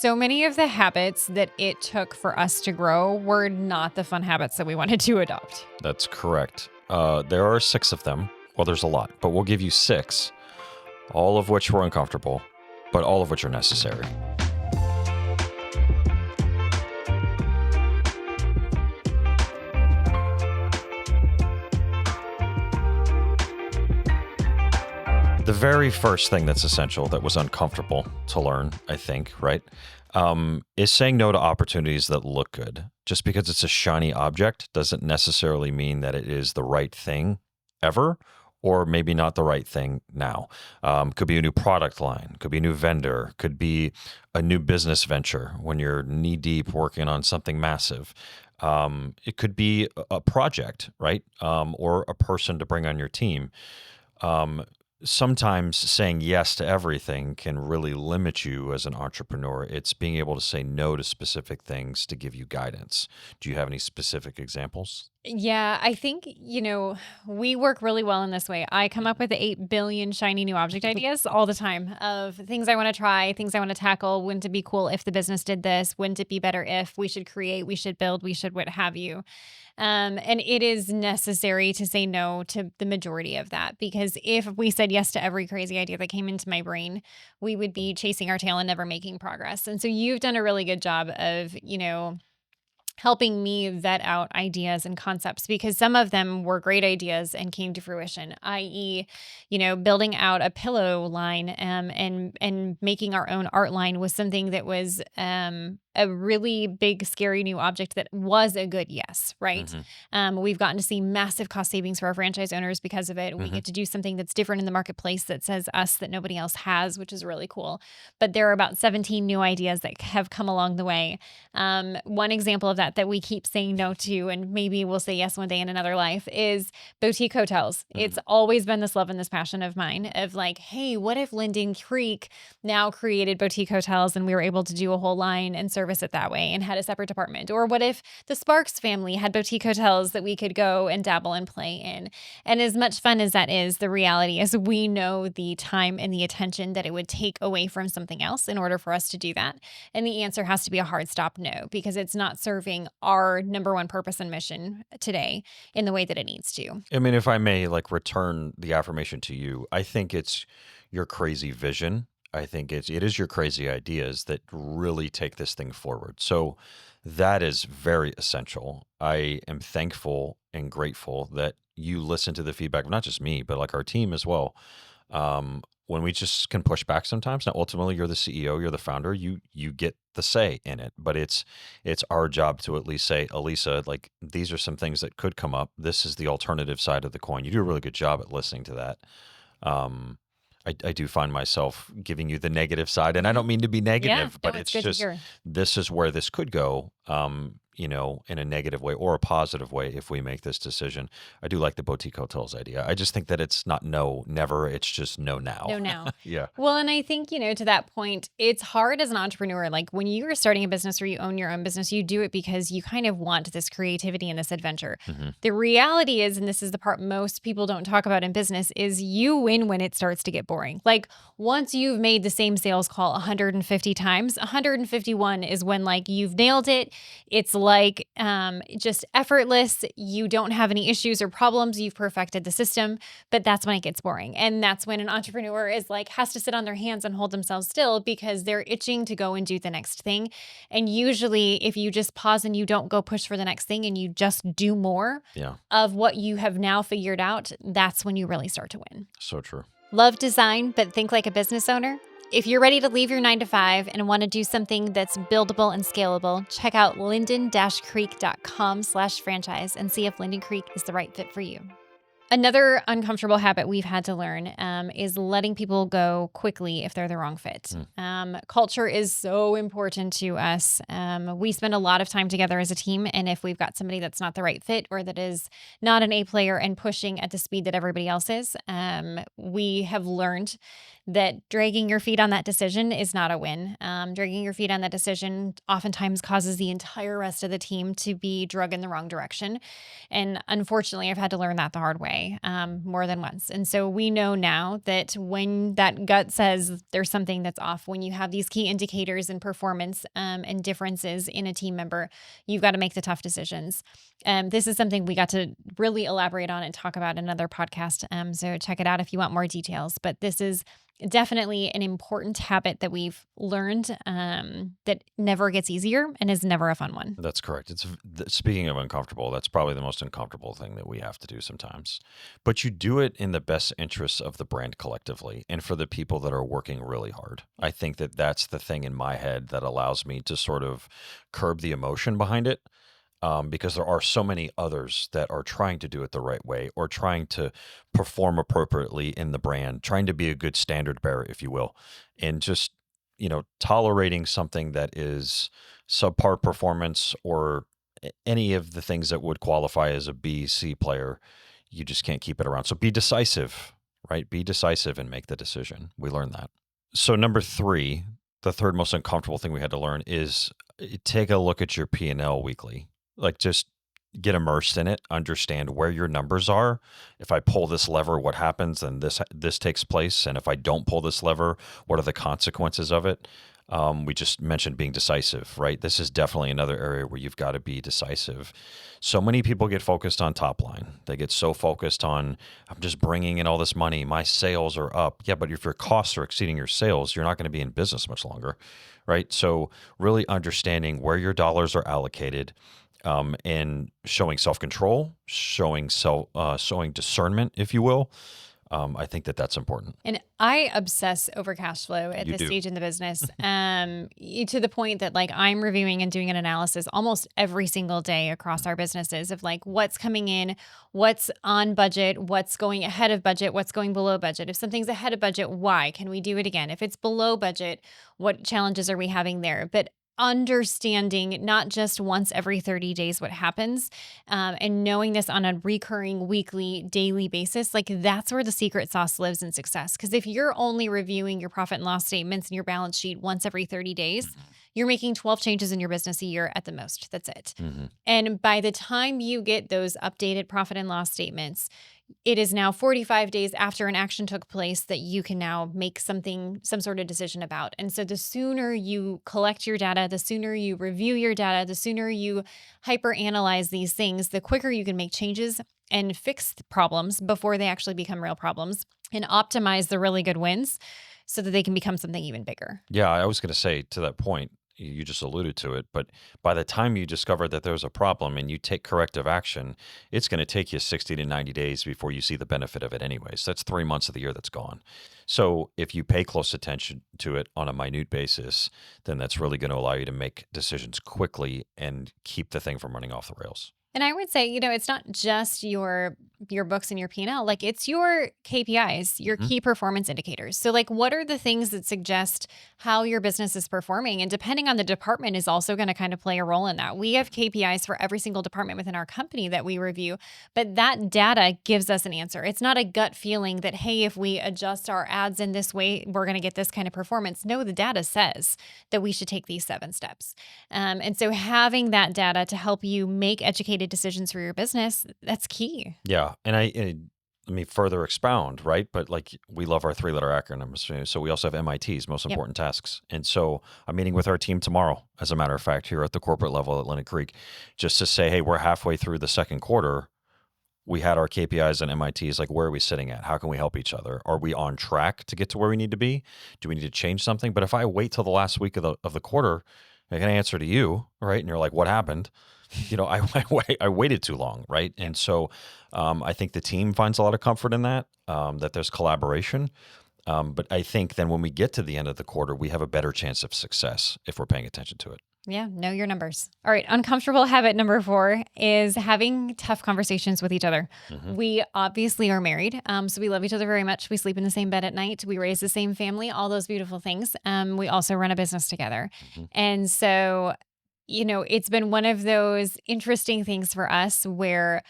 So many of the habits that it took for us to grow were not the fun habits that we wanted to adopt. That's correct. There are 6 of them. Well, there's a lot, but we'll give you 6, all of which were uncomfortable, but all of which are necessary. The very first thing that's essential that was uncomfortable to learn, I think, right, is saying no to opportunities that look good. Just because it's a shiny object doesn't necessarily mean that it is the right thing ever, or maybe not the right thing now. Could be a new product line, could be a new vendor, could be a new business venture when you're knee deep working on something massive. It could be a project, right? Or a person to bring on your team. Um, Sometimes saying yes to everything can really limit you as an entrepreneur. It's being able to say no to specific things to give you guidance. Do you have any specific examples? Yeah, I think, we work really well in this way. I come up with 8 billion shiny new object ideas all the time of things I want to try, things I want to tackle. Wouldn't it be cool if the business did this? Wouldn't it be better if we should create, we should build, we should what have you? And it is necessary to say no to the majority of that because if we said yes to every crazy idea that came into my brain, we would be chasing our tail and never making progress. And so you've done a really good job of, helping me vet out ideas and concepts because some of them were great ideas and came to fruition, i.e., building out a pillow line and making our own art line was something that was a really big, scary new object that was a good yes, right? We've gotten to see massive cost savings for our franchise owners because of it. We get to do something that's different in the marketplace that says us that nobody else has, which is really cool. But there are about 17 new ideas that have come along the way. One example of that we keep saying no to, and maybe we'll say yes one day in another life, is boutique hotels. It's always been this love and this passion of mine of like, hey, what if Linden Creek now created boutique hotels and we were able to do a whole line and service it that way and had a separate department? Or what if the Sparks family had boutique hotels that we could go and dabble and play in? And as much fun as that is, the reality is we know the time and the attention that it would take away from something else in order for us to do that. And the answer has to be a hard stop no, because it's not serving our number one purpose and mission today in the way that it needs to. I mean, if I may return the affirmation to you, I think it's your crazy vision. I think it is your crazy ideas that really take this thing forward. So that is very essential. I am thankful and grateful that you listen to the feedback of not just me, but like our team as well. When we just can push back sometimes. Now, ultimately, you're the CEO, you're the founder, you get the say in it. But it's our job to at least say, Alisa, like these are some things that could come up. This is the alternative side of the coin. You do a really good job at listening to that. Um, I do find myself giving you the negative side, and I don't mean to be negative, but it's good to just hear. this is where this could go. In a negative way or a positive way if we make this decision. I do like the boutique hotels idea. I just think that it's not no, never. It's just no now. No, now. Yeah. Well, and I think, to that point, it's hard as an entrepreneur. Like when you are starting a business or you own your own business, you do it because you kind of want this creativity and this adventure. The reality is, and this is the part most people don't talk about in business, is you win when it starts to get boring. Like once you've made the same sales call 150 times, 151 is when like you've nailed it. It's like just effortless. You don't have any issues or problems. You've perfected the system, but that's when it gets boring. And that's when an entrepreneur is like, has to sit on their hands and hold themselves still because they're itching to go and do the next thing. And usually if you just pause and you don't go push for the next thing and you just do more of what you have now figured out, that's when you really start to win. So true. Love design, but think like a business owner? If you're ready to leave your 9-to-5 and want to do something that's buildable and scalable, check out linden-creek.com/franchise and see if Linden Creek is the right fit for you. Another uncomfortable habit we've had to learn is letting people go quickly if they're the wrong fit. Culture is so important to us. We spend a lot of time together as a team, and if we've got somebody that's not the right fit or that is not an A player and pushing at the speed that everybody else is, we have learned that dragging your feet on that decision is not a win. Dragging your feet on that decision oftentimes causes the entire rest of the team to be drug in the wrong direction. And unfortunately, I've had to learn that the hard way more than once. And so we know now that when that gut says there's something that's off, when you have these key indicators in performance and differences in a team member, you've got to make the tough decisions. This is something we got to really elaborate on and talk about in another podcast. So check it out if you want more details. But this is definitely an important habit that we've learned that never gets easier and is never a fun one. That's correct. Speaking of uncomfortable, that's probably the most uncomfortable thing that we have to do sometimes. But you do it in the best interests of the brand collectively and for the people that are working really hard. I think that that's the thing in my head that allows me to sort of curb the emotion behind it. Because there are so many others that are trying to do it the right way or trying to perform appropriately in the brand, trying to be a good standard bearer, if you will, and just, tolerating something that is subpar performance or any of the things that would qualify as a B, C player. You just can't keep it around. So be decisive, right? Be decisive and make the decision. We learned that. So number 3, the third most uncomfortable thing we had to learn is take a look at your P&L weekly. Like just get immersed in it, understand where your numbers are. If I pull this lever, what happens? And this takes place. And if I don't pull this lever, what are the consequences of it? We just mentioned being decisive, right? This is definitely another area where you've got to be decisive. So many people get focused on top line. They get so focused on, I'm just bringing in all this money. My sales are up. Yeah, but if your costs are exceeding your sales, you're not going to be in business much longer, right? So really understanding where your dollars are allocated, and showing self-control, showing discernment, if you will. I think that that's important. And I obsess over cash flow at You this do. stage in the business, to the point that like I'm reviewing and doing an analysis almost every single day across our businesses of like what's coming in, what's on budget, what's going ahead of budget, what's going below budget. If something's ahead of budget, why? Can we do it again? If it's below budget, what challenges are we having there? But understanding not just once every 30 days what happens, and knowing this on a recurring weekly, daily basis, like that's where the secret sauce lives in success. Because if you're only reviewing your profit and loss statements and your balance sheet once every 30 days, you're making 12 changes in your business a year at the most. That's it. Mm-hmm. And by the time you get those updated profit and loss statements, it is now 45 days after an action took place that you can now make some sort of decision about. And so the sooner you collect your data, the sooner you review your data, the sooner you hyper analyze these things, the quicker you can make changes and fix the problems before they actually become real problems and optimize the really good wins so that they can become something even bigger. Yeah, I was going to say to that point, you just alluded to it, but by the time you discover that there's a problem and you take corrective action, it's going to take you 60 to 90 days before you see the benefit of it anyways. That's 3 months of the year that's gone. So if you pay close attention to it on a minute basis, then that's really going to allow you to make decisions quickly and keep the thing from running off the rails. And I would say, it's not just your books and your P&L, like it's your KPIs, your Mhm. key performance indicators. So like what are the things that suggest how your business is performing? And depending on the department is also going to kind of play a role in that. We have KPIs for every single department within our company that we review, but that data gives us an answer. It's not a gut feeling that, hey, if we adjust our ads in this way, we're going to get this kind of performance. No, the data says that we should take these 7 steps. And so having that data to help you make educated decisions for your business, that's key. Yeah. And let me further expound, right? But like we love our 3-letter acronyms. So we also have MITs, most Yep. important tasks. And so I'm meeting with our team tomorrow, as a matter of fact, here at the corporate level at Linden Creek, just to say, hey, we're halfway through the second quarter. We had our KPIs and MITs, like where are we sitting at? How can we help each other? Are we on track to get to where we need to be? Do we need to change something? But if I wait till the last week of the quarter, I can answer to you, right? And you're like, what happened? I waited too long, right? And so I think the team finds a lot of comfort in that there's collaboration. But I think then when we get to the end of the quarter, we have a better chance of success if we're paying attention to it. Yeah, know your numbers. All right, uncomfortable habit number 4 is having tough conversations with each other. Mhm. We obviously are married, so we love each other very much. We sleep in the same bed at night. We raise the same family, all those beautiful things. We also run a business together. Mhm. And so, it's been one of those interesting things for us where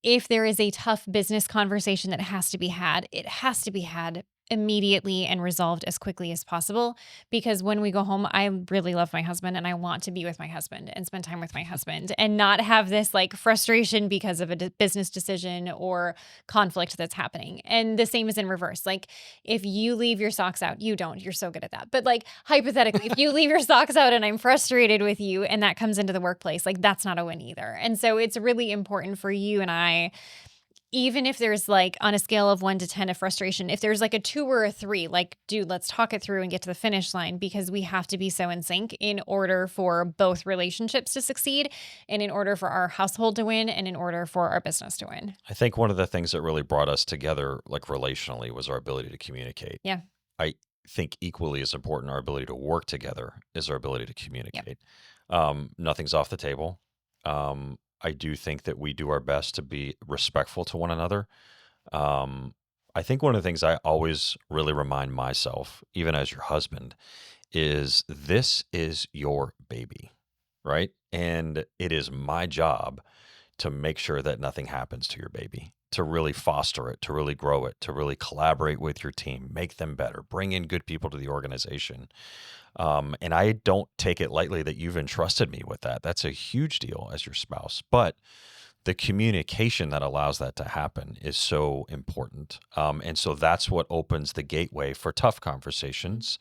if there is a tough business conversation that has to be had, it has to be had immediately and resolved as quickly as possible. Because when we go home, I really love my husband and I want to be with my husband and spend time with my husband and not have this like frustration because of a business decision or conflict that's happening. And the same is in reverse. Like if you leave your socks out, you don't, you're so good at that. But like hypothetically, if you leave your socks out and I'm frustrated with you and that comes into the workplace, like that's not a win either. And so it's really important for you and I, even if there's like on a scale of 1 to 10 of frustration, if there's like a 2 or a 3, like, dude, let's talk it through and get to the finish line, because we have to be so in sync in order for both relationships to succeed and in order for our household to win and in order for our business to win. I think one of the things that really brought us together, like relationally, was our ability to communicate. Yeah. I think equally as important, our ability to work together is our ability to communicate. Nothing's off the table. I do think that we do our best to be respectful to one another. I think one of the things I always really remind myself, even as your husband, is this is your baby, right? And it is my job to make sure that nothing happens to your baby, to really foster it, to really grow it, to really collaborate with your team, make them better, bring in good people to the organization. And I don't take it lightly that you've entrusted me with that. That's a huge deal as your spouse. But the communication that allows that to happen is so important. And so that's what opens the gateway for tough conversations,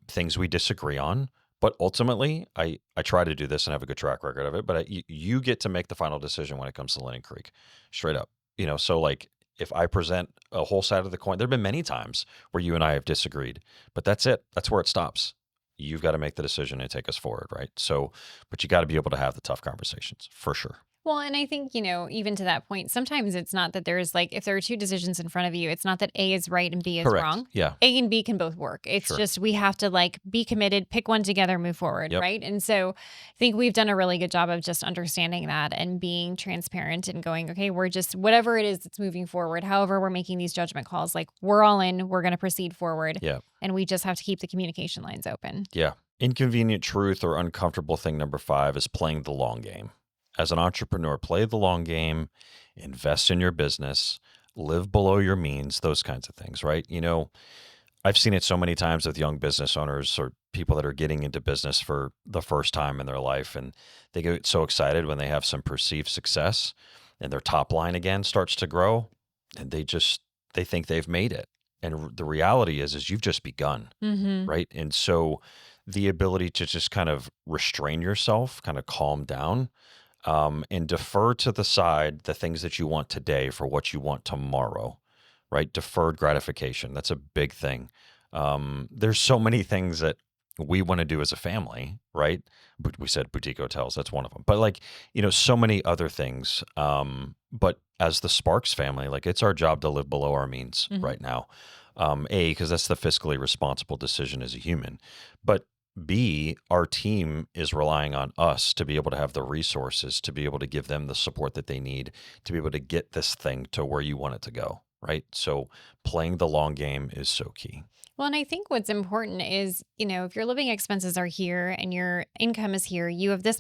things we disagree on. But ultimately, I try to do this and have a good track record of it. But you get to make the final decision when it comes to Linden Creek, straight up. So like if I present a whole side of the coin, there have been many times where you and I have disagreed, but that's it. That's where it stops. You've got to make the decision and take us forward, right? So, but you got to be able to have the tough conversations for sure. Well, and I think, even to that point, sometimes it's not that there's like, if there are two decisions in front of you, it's not that A is right and B is Correct. wrong. Yeah. A and B can both work. It's Sure. just we have to like be committed, pick one together, move forward, Yep. right? And so I think we've done a really good job of just understanding that and being transparent and going, okay, we're just, whatever it is that's moving forward, however we're making these judgment calls, like we're all in, we're going to proceed forward. Yeah. And we just have to keep the communication lines open. Yeah. Inconvenient truth or uncomfortable thing number 5 is playing the long game. As an entrepreneur, play the long game, invest in your business, live below your means, those kinds of things, right? I've seen it so many times with young business owners or people that are getting into business for the first time in their life, and they get so excited when they have some perceived success and their top line again starts to grow, and they think they've made it. And the reality is you've just begun, Mm-hmm. right? And so the ability to just kind of restrain yourself, kind of calm down, and defer to the side the things that you want today for what you want tomorrow, right? Deferred gratification. That's a big thing. There's so many things that we want to do as a family, right? But we said boutique hotels, that's one of them. But like, so many other things. But as the Sparks family, like it's our job to live below our means right now. Because that's the fiscally responsible decision as a human. But B, our team is relying on us to be able to have the resources, to be able to give them the support that they need, to be able to get this thing to where you want it to go, right? So playing the long game is so key. Well, and I think what's important is, if your living expenses are here and your income is here, you have this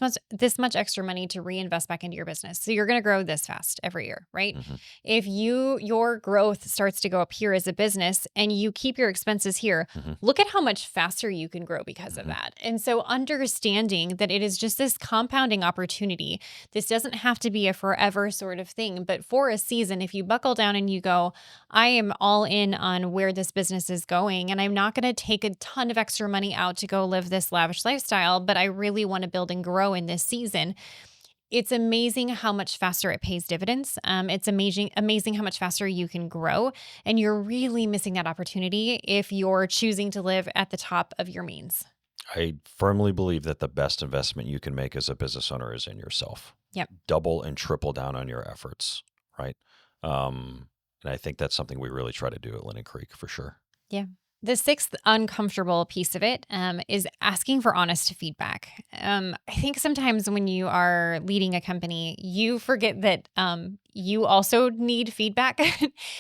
much extra money to reinvest back into your business. So you're going to grow this fast every year, right? Mhm. If your growth starts to go up here as a business and you keep your expenses here, Mhm. look at how much faster you can grow because of Mhm. that. And so understanding that it is just this compounding opportunity. This doesn't have to be a forever sort of thing, but for a season, if you buckle down and you go, I am all in on where this business is going, and I'm not going to take a ton of extra money out to go live this lavish lifestyle, but I really want to build and grow in this season. It's amazing how much faster it pays dividends. It's amazing how much faster you can grow, and you're really missing that opportunity if you're choosing to live at the top of your means. I firmly believe that the best investment you can make as a business owner is in yourself. Yep. Double and triple down on your efforts, right? And I think that's something we really try to do at Linden Creek for sure. Yeah. The sixth uncomfortable piece of it is asking for honest feedback. I think sometimes when you are leading a company, you forget that you also need feedback.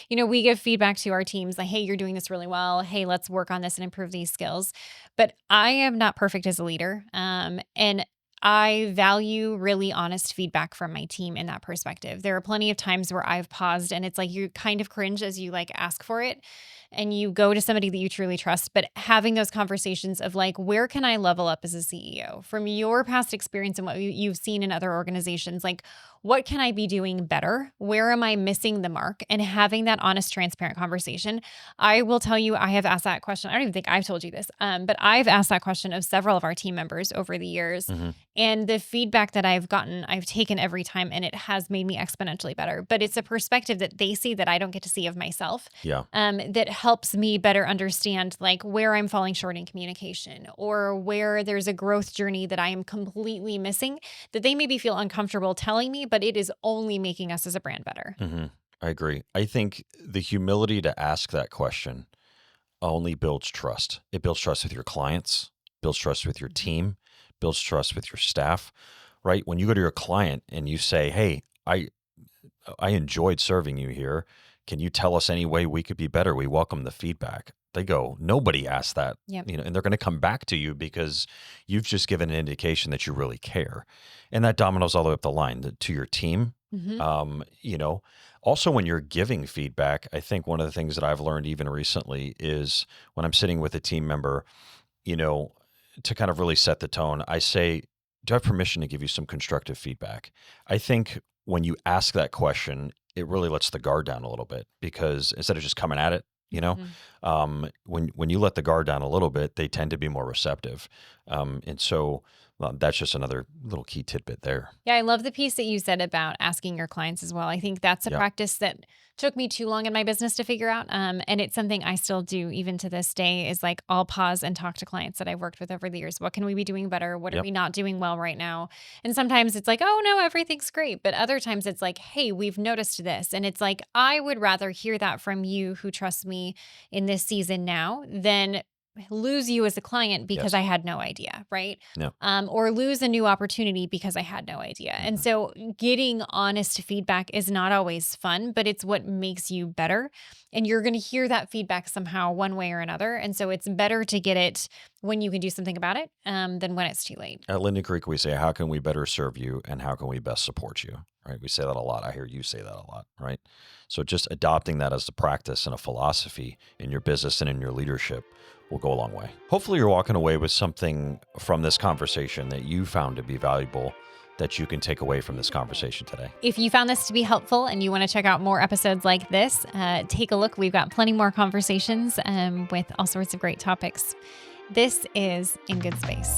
We give feedback to our teams like, hey, you're doing this really well. Hey, let's work on this and improve these skills. But I am not perfect as a leader. And I value really honest feedback from my team in that perspective. There are plenty of times where I've paused and it's like you kind of cringe as you like ask for it. and you go to somebody that you truly trust, but having those conversations of like, where can I level up as a CEO from your past experience and what you've seen in other organizations? Like, what can I be doing better? Where am I missing the mark? And having that honest, transparent conversation. I will tell you, I have asked that question. I don't even think I've told you this, but I've asked that question of several of our team members over the years. Mm-hmm. And the feedback that I've gotten, I've taken every time, and it has made me exponentially better. But it's a perspective that they see that I don't get to see of myself. Yeah. That helps me better understand like where I'm falling short in communication, or where there's a growth journey that I am completely missing that they maybe feel uncomfortable telling me, but it is only making us as a brand better. Mm-hmm. I agree. I think the humility to ask that question only builds trust. It builds trust with your clients, builds trust with your team, builds trust with your staff, right? When you go to your client and you say, "Hey, I enjoyed serving you here. Can you tell us any way we could be better? We welcome the feedback." They go, nobody asked that, Yep. and they're going to come back to you because you've just given an indication that you really care. And that dominoes all the way up the line to your team. Also when you're giving feedback, I think one of the things that I've learned even recently is when I'm sitting with a team member, to kind of really set the tone, I say, do I have permission to give you some constructive feedback? I think when you ask that question, it really lets the guard down a little bit, because instead of just coming at it, when you let the guard down a little bit, they tend to be more receptive. And so that's just another little key tidbit there. Yeah, I love the piece that you said about asking your clients as well. I think that's a practice that took me too long in my business to figure out. And it's something I still do even to this day, is like, I'll pause and talk to clients that I've worked with over the years. What can we be doing better? What are we not doing well right now? And sometimes it's like, oh no, everything's great. But other times it's like, hey, we've noticed this. And it's like, I would rather hear that from you who trust me in this season now than lose you as a client because I had no idea, right? Yeah. Or lose a new opportunity because I had no idea. And so getting honest feedback is not always fun, but it's what makes you better. And you're going to hear that feedback somehow one way or another. And so it's better to get it when you can do something about it than when it's too late. At Linden Creek, we say, how can we better serve you and how can we best support you? Right? We say that a lot. I hear you say that a lot, right? So just adopting that as a practice and a philosophy in your business and in your leadership will go a long way. Hopefully you're walking away with something from this conversation that you found to be valuable, that you can take away from this conversation today. If you found this to be helpful and you want to check out more episodes like this, take a look. We've got plenty more conversations with all sorts of great topics. This is In Good Space.